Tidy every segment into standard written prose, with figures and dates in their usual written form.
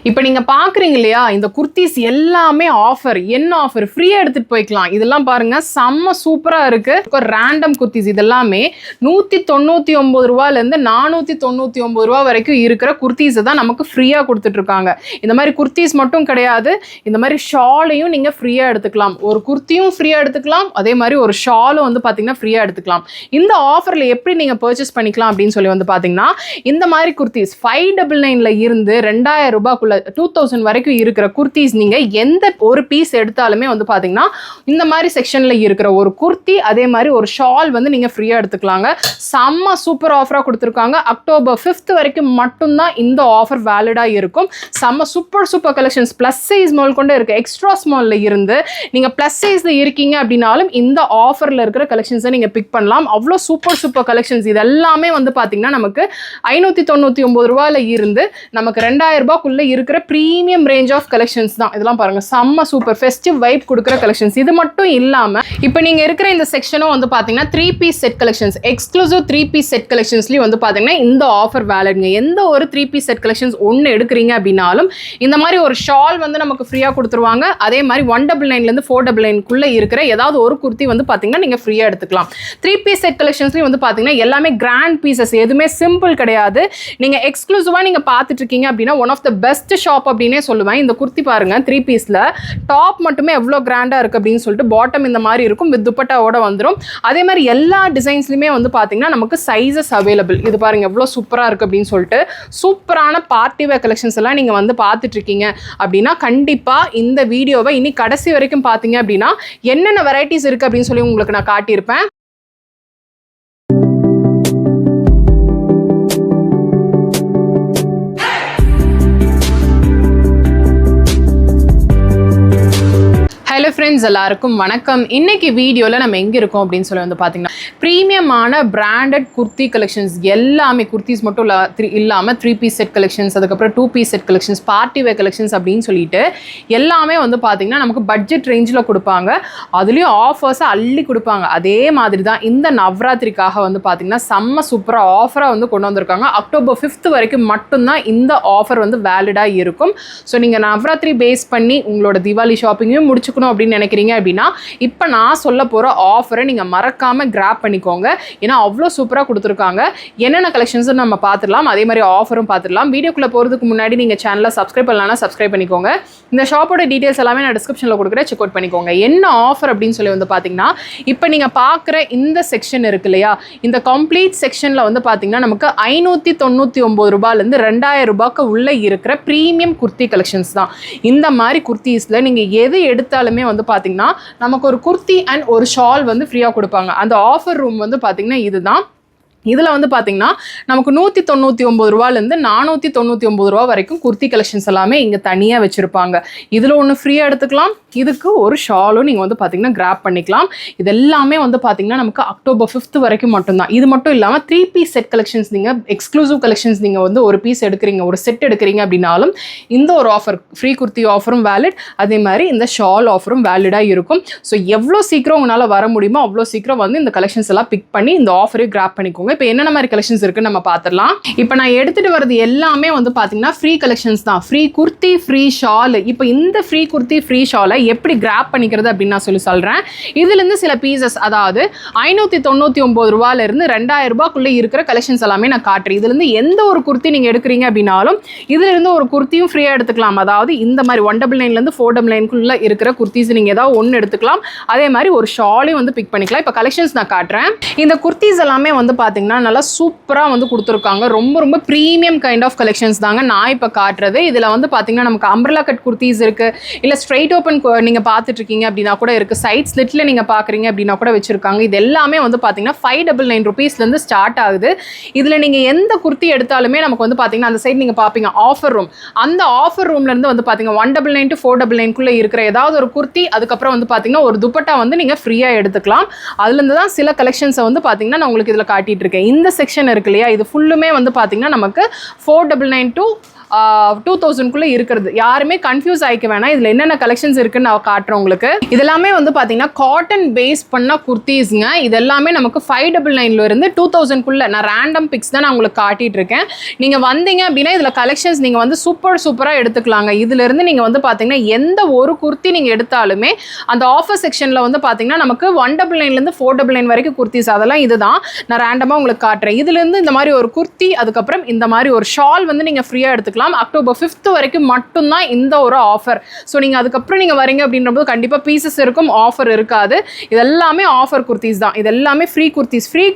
இப்போ நீங்க பாக்குறீங்க இல்லையா, இந்த குர்த்திஸ் எல்லாமே ஆஃபர். என்ன ஆஃபர்? ஃப்ரீயா எடுத்துட்டு போய்க்கலாம். இதெல்லாம் பாருங்க, செம்ம சூப்பரா இருக்கு. ரேண்டம் குர்த்திஸ் இதெல்லாமே 199 ரூபாயில இருந்து 499 ரூபா வரைக்கும் இருக்கிற குர்த்திஸ் தான் நமக்கு ஃப்ரீயா கொடுத்துட்டு இருக்காங்க. இந்த மாதிரி குர்த்திஸ் மட்டும் கிடையாது, இந்த மாதிரி ஷாலையும் நீங்க ஃப்ரீயா எடுத்துக்கலாம். ஒரு குர்த்தியும் ஃப்ரீயா எடுத்துக்கலாம், அதே மாதிரி ஒரு ஷாலும் வந்து பாத்தீங்கன்னா ஃப்ரீயா எடுத்துக்கலாம். இந்த ஆஃபர்ல எப்படி நீங்க பர்ச்சேஸ் பண்ணிக்கலாம் அப்படின்னு சொல்லி வந்து பாத்தீங்கன்னா, இந்த மாதிரி குர்த்திஸ் 599ல இருந்து 2000 ரூபாய்க்குள்ள 2000 வரைக்கும் இருக்கிற குர்த்திஸ் நீங்க எந்த ஒரு பீஸ் எடுத்தாலுமே வந்து பாத்தீங்கன்னா இந்த மாதிரி செக்ஷன்ல இருக்கிற ஒரு குர்த்தி அதே மாதிரி ஒரு ஷால் வந்து நீங்க ஃப்ரீயா எடுத்துக்கலாங்க. செம்ம சூப்பர் ஆஃபரா கொடுத்துருக்காங்க. அக்டோபர் 5th வரைக்கும் மட்டும்தான் இந்த ஆஃபர் வேலிடா இருக்கும். செம்ம super collections plus size mall கொண்டு இருக்கு. எக்ஸ்ட்ரா ஸ்மால்ல இருந்து நீங்க பிளஸ் சைஸ்ல இருக்கீங்க அப்படின்னாலும் இந்த ஆஃபர்ல இருக்கிற கலெக்ஷன்ஸை நீங்க பிக் பண்ணலாம். அவ்வளோ சூப்பர் கலெக்ஷன்ஸ். இது எல்லாமே வந்து பாத்தீங்கன்னா நமக்கு 599 ரூபாயில இருந்து நமக்கு 2000 ரூபாய்க்குள்ள இருக்கிற பிரீமியம் ரேஞ்ச் ஆஃப் கலெக்ஷன்ஸ் தான். இதெல்லாம் பாருங்க, செம்ம சூப்பர் ஃபெஸ்டிவ் வைப் கொடுக்குற கலெக்ஷன்ஸ். இது மட்டும் இல்லாம இப்போ நீங்க இருக்கிற இந்த செக்ஷனும் வந்து பாத்தீங்கன்னா 3 piece set collections, exclusive 3 piece set கலெக்ஷன்ஸ்லயும் வந்து பாத்தீங்கன்னா இந்த ஆஃபர் வேலிட்ங்க. எந்த ஒரு 3 பீஸ் செட் கலெக்ஷன்ஸ் ஒன்னு எடுக்கிறீங்க அப்படின்னாலும் இந்த மாதிரி ஒரு ஷால் வந்து நமக்கு ஃப்ரீயா கொடுத்துருவாங்க. அதே மாதிரி 199ல இருந்து 499 இருக்கிற ஏதாவது ஒரு குர்த்தி வந்து பாத்தீங்கன்னா நீங்க ஃப்ரீயா எடுத்துக்கலாம். 3 பீஸ் செட் கலெக்ஷன்ஸ்லயும் வந்து பாத்தீங்கன்னா எல்லாமே கிராண்ட் பீசஸ், எதுவுமே சிம்பிள் கிடையாது. நீங்க எக்ஸ்க்ளூசிவா நீங்க பார்த்துட்டு இருக்கீங்க அப்படின்னா one of the best shop அப்படின்னே சொல்லுவேன். இந்த குர்த்தி பாருங்க, 3 பீஸ்ல டாப் மட்டுமே எவ்வளோ கிராண்டா இருக்கு அப்படின்னு சொல்லிட்டு பாட்டம் இந்த மாதிரி இருக்கும், வித் துப்பட்டாவோட வந்துடும். அதே மாதிரி எல்லா டிசைன்ஸ்லையுமே வந்து பாத்தீங்கன்னா நமக்கு சைஸஸ் அவைலபிள். இது பாருங்க எவ்வளோ சூப்பரா இருக்கு அப்படின்னு சொல்லிட்டு. சூப்பரான பார்ட்டி வேர் கலெக்ஷன்ஸ் எல்லாம் நீங்க வந்து பார்த்துட்டு இருக்கீங்க அப்படின்னா கண்டிப்பா இந்த வீடியோவை இனி கடைசி வரைக்கும் பார்த்தீங்க அப்படின்னா என்னென்ன வெரைட்டிஸ் இருக்கு அப்படின்னு சொல்லி உங்களுக்கு நான் காட்டியிருப்பேன். ஹலோ ஃப்ரெண்ட்ஸ், எல்லாருக்கும் வணக்கம். இன்னைக்கு வீடியோவில் நம்ம எங்கே இருக்கோம் அப்படின்னு சொல்லி வந்து பார்த்தீங்கன்னா ப்ரீமியமான பிராண்டட் குர்த்தி கலெக்ஷன்ஸ் எல்லாமே, குர்த்திஸ் மட்டும் இல்லாமல் 3 பீஸ் செட் கலெக்ஷன்ஸ், அதுக்கப்புறம் 2 piece set collections, party wear collections அப்படின்னு சொல்லிட்டு எல்லாமே வந்து பார்த்தீங்கன்னா நமக்கு பட்ஜெட் ரேஞ்சில் கொடுப்பாங்க. அதுலேயும் ஆஃபர்ஸை அள்ளி கொடுப்பாங்க. அதே மாதிரி தான் இந்த நவராத்திரிக்காக வந்து பார்த்தீங்கன்னா செம்ம சூப்பராக ஆஃபராக வந்து கொண்டு வந்திருக்காங்க. அக்டோபர் 5th வரைக்கும் மட்டும்தான் இந்த ஆஃபர் வந்து வேலிடாக இருக்கும். ஸோ நீங்கள் நவராத்திரி பேஸ் பண்ணி உங்களோட தீபாவளி ஷாப்பிங்கையும் முடிச்சுக்கணும் அப்படின்னு நினைக்கிறீங்க அப்படின்னா இப்போ நான் சொல்ல போகிற ஆஃபரை நீங்கள் மறக்காமல் கிராப் பண்ணிக்கோங்க. ஏன்னா அவ்வளோ சூப்பராக கொடுத்துருக்காங்க. என்னென்ன கலெக்ஷன்ஸ் நம்ம பார்த்துடலாம், அதே மாதிரி ஆஃபரும் பார்த்துடலாம். வீடியோக்குள்ளே போகிறதுக்கு முன்னாடி நீங்கள் சேனலை சப்ஸ்கிரைப் பண்ணலாம், சப்ஸ்கிரைப் பண்ணிக்கோங்க. இந்த ஷாப்போட டீட்டெயில்ஸ் எல்லாமே நான் டிஸ்கிரிப்ஷனில் கொடுக்குறேன், செக் அவுட் பண்ணிக்கோங்க. என்ன ஆஃபர் அப்படின்னு சொல்லி வந்து பார்த்தீங்கன்னா இப்போ நீங்கள் பார்க்குற இந்த செக்ஷன் இருக்கு இல்லையா, இந்த கம்ப்ளீட் செக்ஷனில் வந்து பார்த்தீங்கன்னா நமக்கு 599 ரூபாயிலேருந்து 2000 ரூபாய்க்கு உள்ளே இருக்கிற ப்ரீமியம் குர்த்தி கலெக்ஷன்ஸ் தான். இந்த மாதிரி குர்த்திஸில் நீங்கள் எது எடுத்தாலுமே வந்து பாத்தீங்கன்னா நமக்கு ஒரு குர்த்தி அண்ட் ஒரு ஷால் வந்து ஃப்ரீயா கொடுப்பாங்க. அந்த ஆஃபர் ரூம் வந்து பாத்தீங்கன்னா இதுதான். இதில் வந்து பார்த்தீங்கன்னா நமக்கு 199 ரூபாயிலேருந்து 499 ரூபா வரைக்கும் குர்த்தி கலெக்ஷன்ஸ் எல்லாமே இங்கே தனியாக வச்சுருப்பாங்க. இதில் ஒன்று ஃப்ரீயாக எடுத்துக்கலாம், இதுக்கு ஒரு ஷாலும் நீங்கள் வந்து பார்த்தீங்கன்னா கிராப் பண்ணிக்கலாம். இது எல்லாமே வந்து பார்த்தீங்கன்னா நமக்கு அக்டோபர் 5th வரைக்கும் மட்டும்தான். இது மட்டும் இல்லாமல் 3 பீஸ் செட் கலெக்ஷன்ஸ், நீங்கள் எக்ஸ்க்ளூசிவ் கலெக்ஷன்ஸ் நீங்கள் வந்து ஒரு பீஸ் எடுக்கிறீங்க, ஒரு செட் எடுக்கிறீங்க அப்படின்னாலும் இந்த ஒரு ஆஃபர், ஃப்ரீ குர்த்தி ஆஃபரும் வேலிட், அதே மாதிரி இந்த ஷால் ஆஃபரும் வேலிடாக இருக்கும். ஸோ எவ்வளோ சீக்கிரம் உங்களால் வர முடியுமோ அவ்வளோ சீக்கிரம் வந்து இந்த கலெக்ஷன்ஸ் எல்லாம் பிக் பண்ணி இந்த ஆஃபரையும் கிராப் பண்ணிக்கோங்க. இப்போ என்னென்ன மாதிரி கலெக்ஷன்ஸ் இருக்குன்னு நம்ம பார்த்துடலாம். இப்போ நான் எடுத்துட்டு வரது எல்லாமே வந்து பார்த்தீங்கன்னா ஃப்ரீ கலெக்ஷன்ஸ் தான். Free kurti, free shawl. இப்போ இந்த ஃப்ரீ குர்த்தி, ஃப்ரீ ஷாலை எப்படி கிராப் பண்ணிக்கிறது அப்படின்னு நான் சொல்கிறேன். இதுலேருந்து சில பீசஸ், அதாவது 599 ரூபாயிலிருந்து 2000 ரூபாய்க்குள்ளே இருக்கிற கலெக்ஷன்ஸ் எல்லாமே நான் காட்டுறேன். இதுலேருந்து எந்த ஒரு குர்த்தி நீங்கள் எடுக்கிறீங்க அப்படின்னாலும் இதுலேருந்து ஒரு குர்த்தியும் ஃப்ரீயாக எடுத்துக்கலாம். அதாவது இந்த மாதிரி 199லேருந்து 499 இருக்கிற குர்த்திஸ் நீங்கள் ஏதாவது ஒன்று எடுத்துக்கலாம். அதே மாதிரி ஒரு ஷாலையும் வந்து பிக் பண்ணிக்கலாம். இப்போ கலெக்ஷன்ஸ் நான் காட்டுறேன். இந்த குர்த்திஸ் எல்லாமே வந்து பார்த்தீங்கன்னா நல்லா சூப்பராக வந்து கொடுத்துருக்காங்க. ரொம்ப ப்ரீமியம் கைண்ட் ஆஃப் கலெக்ஷன்ஸ் தாங்க நான் இப்போ காட்டுறது. இதில் வந்து பார்த்தீங்கன்னா நமக்கு அம்ப்ரெல்லா கட் குர்த்திஸ் இருக்குது, இல்லை ஸ்ட்ரைட் ஓப்பன் நீங்கள் பார்த்துட்டு இருக்கீங்க அப்படின்னா கூட இருக்குது, சைட் ஸ்லிட்டில் நீங்கள் பார்க்குறீங்க அப்படின்னா கூட வச்சுருக்காங்க. இது எல்லாமே வந்து பார்த்தீங்கன்னா 599 ரூபீஸ்லேருந்து ஸ்டார்ட் ஆகுது. இதில் நீங்கள் எந்த குர்த்தி எடுத்தாலுமே நமக்கு வந்து பார்த்தீங்கன்னா அந்த சைட் நீங்கள் பார்ப்பீங்க ஆஃபர் ரூம். அந்த ஆஃபர் ரூம்லேருந்து வந்து பார்த்தீங்கன்னா 199 to 499 இருக்கிற ஏதாவது ஒரு குர்த்தி, அதுக்கப்புறம் வந்து பார்த்தீங்கன்னா ஒரு துப்பட்டா வந்து நீங்கள் ஃப்ரீயாக எடுத்துக்கலாம். அதுலேருந்து தான் சில கலெக்ஷன்ஸை வந்து பார்த்தீங்கன்னா நான் உங்களுக்கு இதில் காட்டிட்டு இருக்கேன். இந்த செக்ஷன் இருக்கு இல்லையா, இது ஃபுல்லுமே வந்து பார்த்தீங்கன்னா நமக்கு 499 to 2000 இருக்கிறது. யாருமே கன்ஃபியூஸ் ஆகிக்க வேணாம், இதில் என்னென்ன கலெக்ஷன்ஸ் இருக்குன்னு நான் காட்டுறேன் உங்களுக்கு. இதெல்லாமே வந்து பார்த்தீங்கன்னா காட்டன் பேஸ் பண்ண குர்த்திஸ்ங்க. இது எல்லாமே நமக்கு 599 இருந்து 2000 நான் ரேண்டம் பிக்ஸ் தான் நான் உங்களுக்கு காட்டிட்டு இருக்கேன். நீங்கள் வந்தீங்க அப்படின்னா இதில் கலெக்ஷன்ஸ் நீங்கள் வந்து சூப்பராக எடுத்துக்கலாங்க. இதிலிருந்து நீங்கள் வந்து பார்த்தீங்கன்னா எந்த ஒரு குர்த்தி நீங்கள் எடுத்தாலுமே அந்த ஆஃபர் செக்ஷனில் வந்து பார்த்தீங்கன்னா நமக்கு 199 499 வரைக்கும் குர்த்திஸ், அதெல்லாம் இதுதான் நான் ரேண்டமாக உங்களுக்கு காட்டுறேன். இதுலேருந்து இந்த மாதிரி ஒரு குர்த்தி, அதுக்கப்புறம் இந்த மாதிரி ஒரு ஷால் வந்து நீங்கள் ஃப்ரீயாக எடுத்துக்கலாம். அக்டோபர் 5 வரைக்கும் மட்டும்தான் இந்த ஒரு ஆஃபர். ஸோ நீங்கள் அதுக்கப்புறம் நீங்கள் வரீங்க அப்படின்றபோது கண்டிப்பாக பீசஸ் இருக்கும், ஆஃபர் இருக்காது. இது எல்லாமே ஆஃபர் குர்த்திஸ் தான். இது எல்லாமே ஃப்ரீ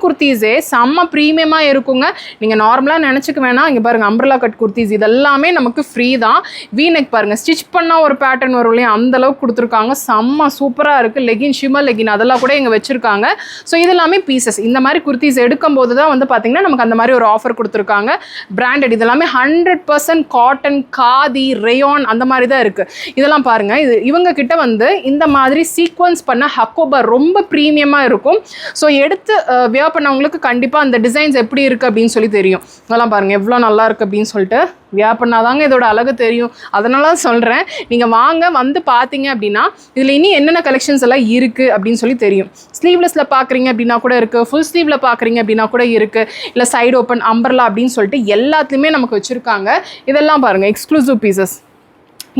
குர்த்திஸே செம்ம ப்ரீமியமாக இருக்குங்க. நீங்கள் நார்மலாக நினச்சிக்க வேணாம். இங்கே பாருங்கள் அம்ப்ரெல்லா கட் குர்த்திஸ், இதெல்லாமே நமக்கு ஃப்ரீ தான். வீநெக் பாருங்கள், ஸ்டிச் பண்ணால் ஒரு பேட்டர்ன் வரும் இல்லையா, அந்தளவுக்கு கொடுத்துருக்காங்க. செம்ம சூப்பராக இருக்குது. லெகின், ஷிமர் லெகின் அதெல்லாம் கூட இங்கே வச்சுருக்காங்க. ஸோ இதெல்லாமே பீசஸ். இந்த மாதிரி குர்த்திஸ் எடுக்கும்போது தான் வந்து பார்த்தீங்கன்னா நமக்கு அந்த மாதிரி ஒரு ஆஃபர் கொடுத்துருக்காங்க. பிராண்டட் இதெல்லாமே 100% காட்டன், காதி, ரேயான் அந்த மாதிரி தான் இருக்குது. இதெல்லாம் பாருங்கள், இது இவங்க கிட்ட வந்து இந்த மாதிரி சீக்வன்ஸ் பண்ண ஹக்கோபா ரொம்ப ப்ரீமியமாக இருக்கும். ஸோ எடுத்து வியர் பண்ணவங்களுக்கு கண்டிப்பாக அந்த டிசைன்ஸ் எப்படி இருக்குது அப்படின்னு சொல்லி தெரியும். இதெல்லாம் பாருங்கள் எவ்வளோ நல்லா இருக்குது அப்படின்னு சொல்லிட்டு வியர் பண்ணாதாங்க இதோட அழகு தெரியும். அதனால தான் சொல்கிறேன், நீங்கள் வாங்க, வந்து பார்த்தீங்க அப்படின்னா இதில் இனி என்னென்ன கலெக்ஷன்ஸ் எல்லாம் இருக்குது அப்படின்னு சொல்லி தெரியும். ஸ்லீவ்லெஸில் பார்க்குறீங்க அப்படின்னா கூட இருக்குது, ஃபுல் ஸ்லீவில் பார்க்குறீங்க அப்படின்னா கூட இருக்குது, இல்லை சைடு ஓப்பன் அம்பர்லா அப்படின்னு சொல்லிட்டு எல்லாத்துலேயுமே நமக்கு வச்சுருக்காங்க. இதெல்லாம் பாருங்கள் எக்ஸ்க்ளூசிவ் பீசஸ்.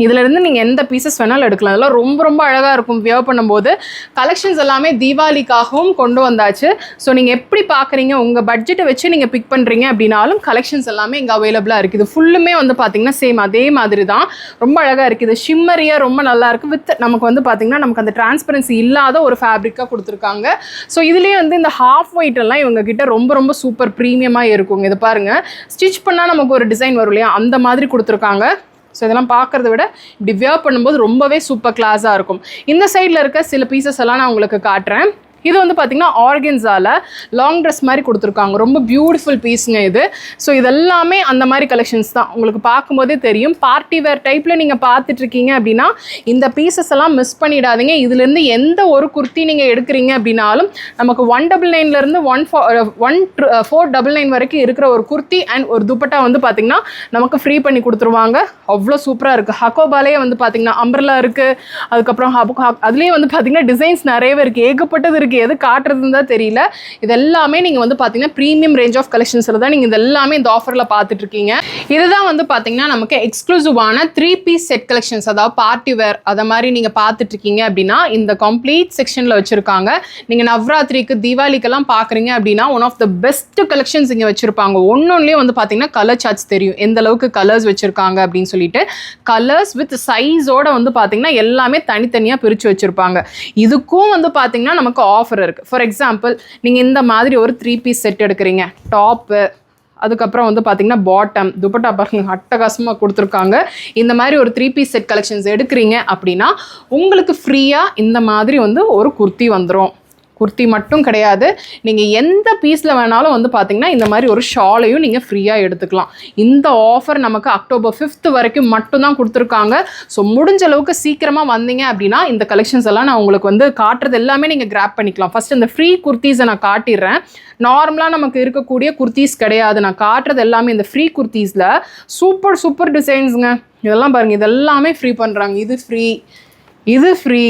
இதிலிருந்து நீங்கள் எந்த பீசஸ் வேணாலும் எடுக்கலாம். அதெல்லாம் ரொம்ப ரொம்ப அழகாக இருக்கும் வியர் பண்ணும்போது. கலெக்ஷன்ஸ் எல்லாமே தீபாவளிக்காகவும் கொண்டு வந்தாச்சு. ஸோ நீங்கள் எப்படி பார்க்குறீங்க, உங்கள் பட்ஜெட்டை வச்சு நீங்கள் பிக் பண்ணுறீங்க அப்படின்னாலும் கலெக்ஷன்ஸ் எல்லாமே இங்கே அவைலபிளாக இருக்குது. இது ஃபுல்லுமே வந்து பார்த்திங்கன்னா சேம் அதே மாதிரி தான், ரொம்ப அழகாக இருக்குது. ஷிம்மரியாக ரொம்ப நல்லாயிருக்கு. வித் நமக்கு வந்து பார்த்திங்கன்னா நமக்கு அந்த டிரான்ஸ்பரன்சி இல்லாத ஒரு ஃபேப்ரிக்காக கொடுத்துருக்காங்க. ஸோ இதுலேயே வந்து இந்த ஹாஃப் ஒயிட் எல்லாம் இவங்க கிட்ட ரொம்ப ரொம்ப சூப்பர் ப்ரீமியமாக இருக்குங்க. இது பாருங்கள், ஸ்டிச் பண்ணால் நமக்கு ஒரு டிசைன் வரும் இல்லையா, அந்த மாதிரி கொடுத்துருக்காங்க. ஸோ இதெல்லாம் பார்க்குறத விட இப்படி வியர் பண்ணும்போது ரொம்பவே சூப்பர் கிளாஸாக இருக்கும். இந்த சைடில் இருக்க சில பீசஸ் எல்லாம் நான் உங்களுக்கு காட்டுறேன். இது வந்து பார்த்திங்கன்னா ஆர்கன்ஸால லாங் ட்ரெஸ் மாதிரி கொடுத்துருக்காங்க. ரொம்ப பியூட்டிஃபுல் பீஸுங்க இது. ஸோ இதெல்லாமே அந்த மாதிரி கலெக்ஷன்ஸ் தான். உங்களுக்கு பார்க்கும்போதே தெரியும். பார்ட்டி வேர் டைப்பில் நீங்கள் பார்த்துட்ருக்கீங்க அப்படின்னா இந்த பீசஸ் எல்லாம் மிஸ் பண்ணிடாதீங்க. இதுலேருந்து எந்த ஒரு குர்த்தி நீங்கள் எடுக்கிறீங்க அப்படின்னாலும் நமக்கு 199 1499 வரைக்கும் இருக்கிற ஒரு குர்த்தி அண்ட் ஒரு துப்பட்டா வந்து பார்த்திங்கன்னா நமக்கு ஃப்ரீ பண்ணி கொடுத்துருவாங்க. அவ்வளோ சூப்பராக இருக்குது. ஹக்கோபாலே வந்து பார்த்திங்கன்னா அம்ப்ரெல்லா இருக்குது. அதுக்கப்புறம் அதுலேயே வந்து பார்த்திங்கன்னா டிசைன்ஸ் நிறையவே இருக்குது, ஏகப்பட்டது இருக்குது. எது காட்டுறதுன்னு தான் தெரியல. இது எல்லாமே நீங்கள் வந்து பார்த்தீங்கன்னா ப்ரீமியம் ரேஞ்ச் ஆஃப் கலெக்ஷன்ஸில் தான் நீங்கள் இது எல்லாமே இந்த ஆஃபரில் பார்த்துட்டு இருக்கீங்க. இதுதான் வந்து பார்த்தீங்கன்னா நமக்கு எக்ஸ்க்ளூசிவான 3 பீஸ் செட் கலெக்ஷன்ஸ், அதாவது பார்ட்டி வேர் அதை மாதிரி நீங்கள் பார்த்துட்டு இருக்கீங்க அப்படின்னா இந்த கம்ப்ளீட் செக்ஷனில் வச்சுருக்காங்க. நீங்கள் நவராத்திரிக்கு, தீபாவளிக்கெல்லாம் பார்க்குறீங்க அப்படின்னா one of the best collections இங்கே வச்சுருப்பாங்க. ஒன்னொன்லேயே வந்து பார்த்தீங்கன்னா கலர் சார்ட்ஸ் தெரியும், எந்த அளவுக்கு கலர்ஸ் வச்சுருக்காங்க அப்படின்னு சொல்லிட்டு. கலர்ஸ் வித் சைஸோட வந்து பார்த்தீங்கன்னா எல்லாமே தனித்தனியாக பிரித்து வச்சுருப்பாங்க. இதுக்கும் வந்து பார்த்தீங்கன்னா நமக்கு ஆஃபர் இருக்குது. ஃபார் எக்ஸாம்பிள் நீங்கள் இந்த மாதிரி ஒரு 3 பீஸ் செட் எடுக்கிறீங்க, டாப்பு, அதுக்கப்புறம் வந்து பார்த்தீங்கன்னா பாட்டம், துப்பட்டா பாருங்க அட்டகாசமாக கொடுத்துருக்காங்க. இந்த மாதிரி ஒரு 3 பீஸ் செட் கலெக்ஷன்ஸ் எடுக்கிறீங்க அப்படின்னா உங்களுக்கு ஃப்ரீயாக இந்த மாதிரி வந்து ஒரு குர்த்தி வந்துடும். குர்த்தி மட்டும் கிடையாது, நீங்கள் எந்த பீஸில் வேணாலும் வந்து பார்த்தீங்கன்னா இந்த மாதிரி ஒரு ஷாலையும் நீங்கள் ஃப்ரீயாக எடுத்துக்கலாம். இந்த ஆஃபர் நமக்கு அக்டோபர் 5 வரைக்கும் மட்டும்தான் கொடுத்துருக்காங்க. ஸோ முடிஞ்ச அளவுக்கு சீக்கிரமாக வந்தீங்க அப்படின்னா இந்த கலெக்ஷன்ஸ் எல்லாம் நான் உங்களுக்கு வந்து காட்டுறது எல்லாமே நீங்கள் கிராப் பண்ணிக்கலாம். ஃபஸ்ட் இந்த ஃப்ரீ குர்த்திஸை நான் காட்டிடுறேன். நார்மலாக நமக்கு இருக்கக்கூடிய குர்த்திஸ் கிடையாது, நான் காட்டுறது எல்லாமே இந்த ஃப்ரீ குர்த்திஸில் சூப்பர் டிசைன்ஸுங்க. இதெல்லாம் பாருங்கள், இதெல்லாமே ஃப்ரீ பண்ணுறாங்க. இது ஃப்ரீ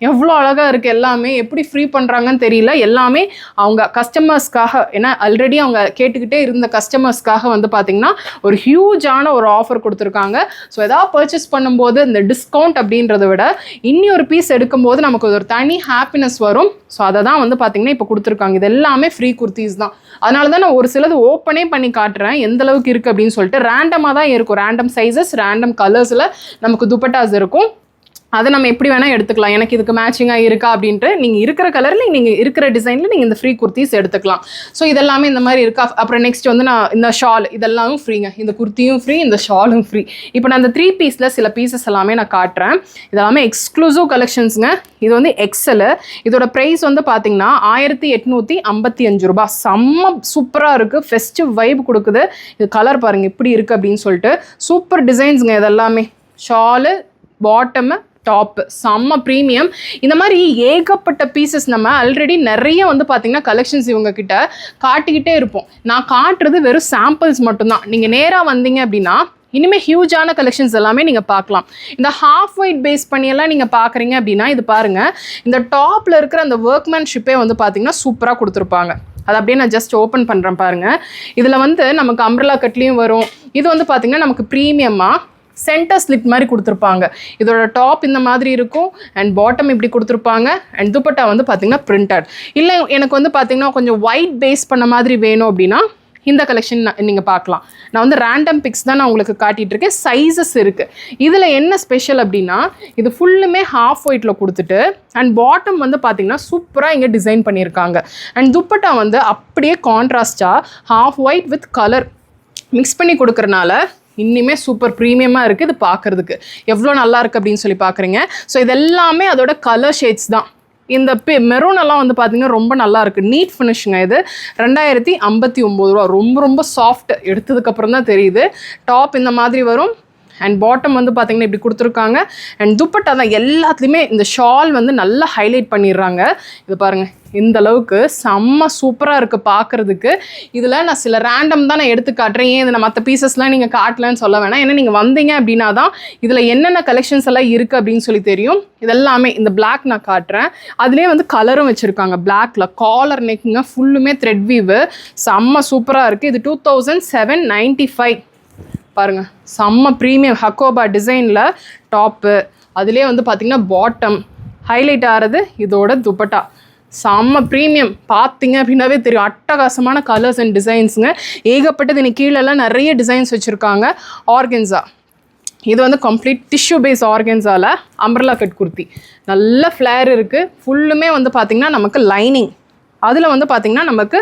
எவ்வளோ அழகாக இருக்குது. எல்லாமே எப்படி ஃப்ரீ பண்ணுறாங்கன்னு தெரியல. எல்லாமே அவங்க கஸ்டமர்ஸ்க்காக, ஏன்னா ஆல்ரெடி அவங்க கேட்டுக்கிட்டே இருந்த கஸ்டமர்ஸ்க்காக வந்து பார்த்திங்கன்னா ஒரு ஹியூஜான ஒரு ஆஃபர் கொடுத்துருக்காங்க. ஸோ எதாவது பர்ச்சேஸ் பண்ணும்போது இந்த டிஸ்கவுண்ட் அப்படின்றத விட இன்னி ஒரு பீஸ் எடுக்கும்போது நமக்கு ஒரு தனி ஹாப்பினஸ் வரும். ஸோ அதை தான் வந்து பார்த்திங்கன்னா இப்போ கொடுத்துருக்காங்க. இது எல்லாமே ஃப்ரீ குர்த்திஸ் தான். அதனால தான் நான் ஒரு சிலது ஓப்பனே பண்ணி காட்டுறேன் எந்த அளவுக்கு இருக்குது அப்படின்னு சொல்லிட்டு. ரேண்டமாக தான் இருக்கும், ரேண்டம் சைஸஸ், ரேண்டம் கலர்ஸில் நமக்கு துப்பட்டாஸ் இருக்கும். அதை நம்ம எப்படி வேணால் எடுத்துக்கலாம். எனக்கு இதுக்கு மேட்சிங்காக இருக்கா அப்படின்ட்டு நீங்கள் இருக்கிற கலரில், நீங்கள் இருக்கிற டிசைனில் நீங்கள் இந்த ஃப்ரீ குர்த்திஸ் எடுத்துக்கலாம். ஸோ இதெல்லாமே இந்த மாதிரி இருக்கா. அப்புறம் நெக்ஸ்ட் வந்து நான் இந்த ஷால், இதெல்லாம் ஃப்ரீங்க. இந்த குர்த்தியும் ஃப்ரீ, இந்த ஷாலும் ஃப்ரீ. இப்போ நான் இந்த 3 பீஸில் சில பீசஸ் எல்லாமே நான் காட்டுறேன். இதெல்லாமே எக்ஸ்க்ளூசிவ் கலெக்ஷன்ஸுங்க. இது வந்து எக்ஸலு. இதோட ப்ரைஸ் வந்து பார்த்தீங்கன்னா 1855 ரூபாய். செம்ம சூப்பராக இருக்குது, ஃபெஸ்டிவ் வைப் கொடுக்குது. இது கலர் பாருங்கள் எப்படி இருக்குது அப்படின்னு சொல்லிட்டு. சூப்பர் டிசைன்ஸுங்க. இதெல்லாமே ஷாலு, பாட்டமு, டாப்பு செம்ம ப்ரீமியம். இந்த மாதிரி ஏகப்பட்ட பீசஸ் நம்ம ஆல்ரெடி நிறைய வந்து பார்த்திங்கன்னா கலெக்ஷன்ஸ் இவங்க கிட்ட காட்டிக்கிட்டே இருப்போம். நான் காட்டுறது வெறும் சாம்பிள்ஸ் மட்டும்தான். நீங்கள் நேராக வந்தீங்க அப்படின்னா இனிமேல் ஹியூஜான கலெக்ஷன்ஸ் எல்லாமே நீங்கள் பார்க்கலாம். இந்த ஹாஃப் ஒயிட் பேஸ் பண்ணியெல்லாம் நீங்கள் பார்க்குறீங்க அப்படின்னா இது பாருங்கள், இந்த டாப்பில் இருக்கிற அந்த ஒர்க்மேன்ஷிப்பே வந்து பார்த்தீங்கன்னா சூப்பராக கொடுத்துருப்பாங்க. அது அப்படியே நான் ஜஸ்ட் ஓப்பன் பண்ணுறேன் பாருங்கள். இதில் வந்து நமக்கு அம்ப்ரெல்லா கட்லேயும் வரும். இது வந்து பார்த்திங்கன்னா நமக்கு ப்ரீமியமாக சென்டர் ஸ்லிட் மாதிரி கொடுத்துருப்பாங்க. இதோட டாப் இந்த மாதிரி இருக்கும் அண்ட் பாட்டம் இப்படி கொடுத்துருப்பாங்க அண்ட் துப்பட்டா வந்து பார்த்திங்கன்னா பிரிண்டட். இல்லை எனக்கு வந்து பார்த்திங்கன்னா கொஞ்சம் ஒயிட் பேஸ் பண்ண மாதிரி வேணும் அப்படின்னா இந்த கலெக்ஷன் நீங்கள் பார்க்கலாம். நான் வந்து ரேண்டம் பிக்ஸ் தான் நான் உங்களுக்கு காட்டிகிட்ருக்கேன். சைஸஸ் இருக்குது. இதில் என்ன ஸ்பெஷல் அப்படின்னா இது ஃபுல்லுமே ஹாஃப் ஒயிட்டில் கொடுத்துட்டு அண்ட் பாட்டம் வந்து பார்த்திங்கன்னா சூப்பராக இங்கே டிசைன் பண்ணியிருக்காங்க. அண்ட் துப்பட்டா வந்து அப்படியே கான்ட்ராஸ்டாக half white with colour mix பண்ணி கொடுக்குறனால இன்னுமே சூப்பர் ப்ரீமியமாக இருக்குது. இது பார்க்குறதுக்கு எவ்வளோ நல்லா இருக்குது அப்படின்னு சொல்லி பார்க்குறீங்க. ஸோ இது எல்லாமே அதோட கலர் ஷேட்ஸ் தான். இந்த மெரூன் எல்லாம் வந்து பார்த்திங்கன்னா ரொம்ப நல்லா இருக்குது. நீட் ஃபினிஷுங்க. இது 2059 ரூபா. ரொம்ப ரொம்ப சாஃப்ட். எடுத்ததுக்கப்புறம் தான் தெரியுது. டாப் இந்த மாதிரி வரும் அண்ட் பாட்டம் வந்து பார்த்திங்கன்னா இப்படி கொடுத்துருக்காங்க. அண்ட் துப்பட்டா தான் எல்லாத்துலேயுமே இந்த ஷால் வந்து நல்லா ஹைலைட் பண்ணிடுறாங்க. இது பாருங்கள், இந்த அளவுக்கு செம்ம சூப்பராக இருக்குது பார்க்குறதுக்கு. இதில் நான் சில ரேண்டம் தான் நான் எடுத்து காட்டுறேன். ஏன் இதில் மற்ற பீசஸ்லாம் நீங்கள் காட்டலன்னு சொல்ல வேணாம். ஏன்னா நீங்கள் வந்தீங்க அப்படின்னா தான் இதில் என்னென்ன கலெக்ஷன்ஸ் எல்லாம் இருக்குது அப்படின்னு சொல்லி தெரியும். இதெல்லாமே இந்த பிளாக் நான் காட்டுறேன். அதுலேயே வந்து கலரும் வச்சுருக்காங்க. பிளாக்கில் காலர் நெக்குங்க, ஃபுல்லுமே த்ரெட் வீவு, செம்ம சூப்பராக இருக்குது. இது 2795 பாருங்கள். செம்ம ப்ரீமியம் ஹக்கோபா டிசைனில் டாப்பு, அதுலேயே வந்து பார்த்திங்கன்னா பாட்டம் ஹைலைட் ஆகிறது. இதோட துப்பட்டா செம்ம ப்ரீமியம். பார்த்தீங்க அப்படின்னாவே தெரியும். அட்டகாசமான கலர்ஸ் அண்ட் டிசைன்ஸுங்க. ஏகப்பட்டது இன்னைக்கு கீழெல்லாம் நிறைய டிசைன்ஸ் வச்சுருக்காங்க. ஆர்கென்ஸா, இது வந்து கம்ப்ளீட் டிஷ்யூ பேஸ் ஆர்கென்ஸாவில் அம்ப்ரெல்லா கட் குர்த்தி. நல்ல ஃப்ளேர் இருக்குது. ஃபுல்லுமே வந்து பார்த்திங்கன்னா நமக்கு லைனிங். அதில் வந்து பார்த்திங்கன்னா நமக்கு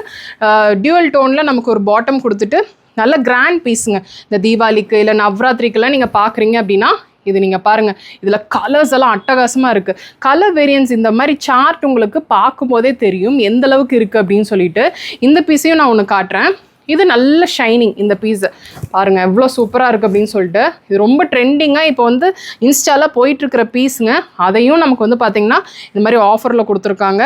டியூவல் டோனில் நமக்கு ஒரு பாட்டம் கொடுத்துட்டு நல்ல கிராண்ட் பீஸுங்க. இந்த தீபாவளிக்கு இல்லை நவராத்திரிக்கெல்லாம் நீங்கள் பார்க்குறீங்க அப்படின்னா இது நீங்கள் பாருங்கள். இதில் கலர்ஸ் எல்லாம் அட்டகாசமாக இருக்குது. கலர் வேரியன்ஸ் இந்த மாதிரி சார்ட் உங்களுக்கு பார்க்கும்போதே தெரியும் எந்த அளவுக்கு இருக்குது அப்படின்னு சொல்லிட்டு. இந்த பீஸையும் நான் ஒன்று காட்டுறேன். இது நல்ல ஷைனிங். இந்த பீஸு பாருங்கள் எவ்வளோ சூப்பராக இருக்குது அப்படின்னு சொல்லிட்டு. இது ரொம்ப ட்ரெண்டிங்காக இப்போ வந்து இன்ஸ்டாவில் போயிட்டுருக்கிற பீஸுங்க. அதையும் நமக்கு வந்து பார்த்திங்கன்னா இந்த மாதிரி ஆஃபரில் கொடுத்துருக்காங்க.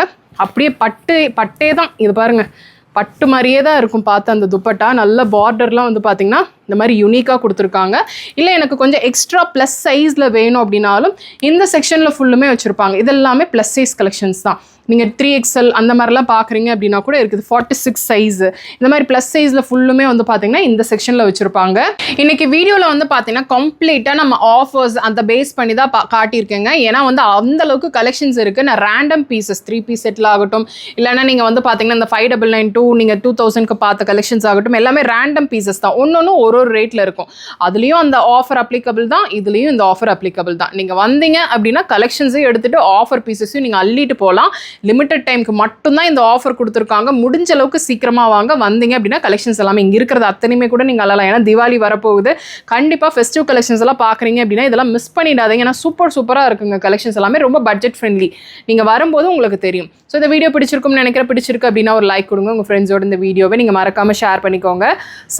அப்படியே பட்டே தான். இது பாருங்கள், பட்டு மாதிரியே தான் இருக்கும் பார்த்து அந்த துப்பட்டா. நல்ல பார்டர்லாம் வந்து பார்த்திங்கன்னா இந்த மாதிரி யூனிக்காக கொடுத்துருக்காங்க. இல்லை எனக்கு கொஞ்சம் எக்ஸ்ட்ரா ப்ளஸ் சைஸில் வேணும் அப்படின்னாலும் இந்த செக்ஷனில் ஃபுல்லுமே வச்சுருப்பாங்க. இதெல்லாமே ப்ளஸ் சைஸ் கலெக்ஷன்ஸ் தான். நீங்கள் 3XL அந்த மாதிரிலாம் பார்க்குறீங்க அப்படின்னா கூட இருக்குது. 46 சைஸு இந்த மாதிரி ப்ளஸ் சைஸில் ஃபுல்லுமே வந்து பார்த்திங்கன்னா இந்த செக்ஷனில் வச்சுருப்பாங்க. இன்றைக்கி வீடியோவில் வந்து பார்த்திங்கன்னா கம்ப்ளீட்டாக நம்ம ஆஃபர்ஸ் அந்த பேஸ் பண்ணி தான் காட்டியிருக்கேங்க. ஏன்னா வந்து அந்தளவுக்கு கலெக்ஷன்ஸ் இருக்குது. நான் ரேண்டம் பீசஸ் 3 பீஸ் செட்டில் ஆகட்டும், இல்லைனா நீங்கள் வந்து பார்த்திங்கன்னா இந்த 5992 நீங்கள் 2000க்கு பார்த்த கலெக்ஷன்ஸ் ஆகட்டும், எல்லாமே ரேண்டம் பீசஸ் தான். ஒன்று ஒரு ரேட்டில் இருக்கும். அதுலேயும் அந்த ஆஃபர் அப்ளிகபிள் தான், இதுலேயும் இந்த ஆஃபர் அப்ளிகபிள் தான். நீங்கள் வந்தீங்க அப்படின்னா கலெக்ஷன்ஸையும் எடுத்துகிட்டு ஆஃபர் பீசஸையும் நீங்கள் அள்ளிட்டு போகலாம். லிமிட்டட் டைமுக்கு மட்டும்தான் இந்த ஆஃபர் கொடுத்துருக்காங்க. முடிஞ்ச அளவுக்கு சீக்கிரமாக வாங்க. வந்தீங்க அப்படின்னா கலெக்ஷன்ஸ் எல்லாமே இங்கே இருக்கிறது அத்தனையுமே கூட நீங்கள் அழலாம். ஏன்னா தீபாவளி வரப்போகுது. கண்டிப்பாக ஃபெஸ்டிவ் கலெக்ஷன்ஸ் எல்லாம் பார்க்குறீங்க அப்படின்னா இதெல்லாம் மிஸ் பண்ணிடாதீங்க. ஏன்னா சூப்பராக இருக்குங்க கலெக்ஷன்ஸ் எல்லாமே. ரொம்ப பட்ஜெட் ஃப்ரெண்ட்லி. நீங்கள் வரும்போது உங்களுக்கு தெரியும். ஸோ இந்த வீடியோ பிடிச்சிருக்கும்னு நினைக்கிறேன். பிடிச்சிருக்கு அப்படின்னா ஒரு லைக் கொடுங்க. உங்கள் ஃப்ரெண்ட்ஸோட இந்த வீடியோவை நீங்கள் மறக்காமல் ஷேர் பண்ணிக்கோங்க.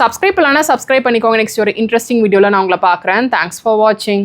சப்ஸ்கிரைப் பண்ணலன்னா சப்ஸ்கிரைப் பண்ணிக்கோங்க. நெக்ஸ்ட் ஒரு இன்ட்ரெஸ்டிங் வீடியோவில் நான் உங்களை பார்க்குறேன். தேங்க்ஸ் ஃபார் வாட்சிங்.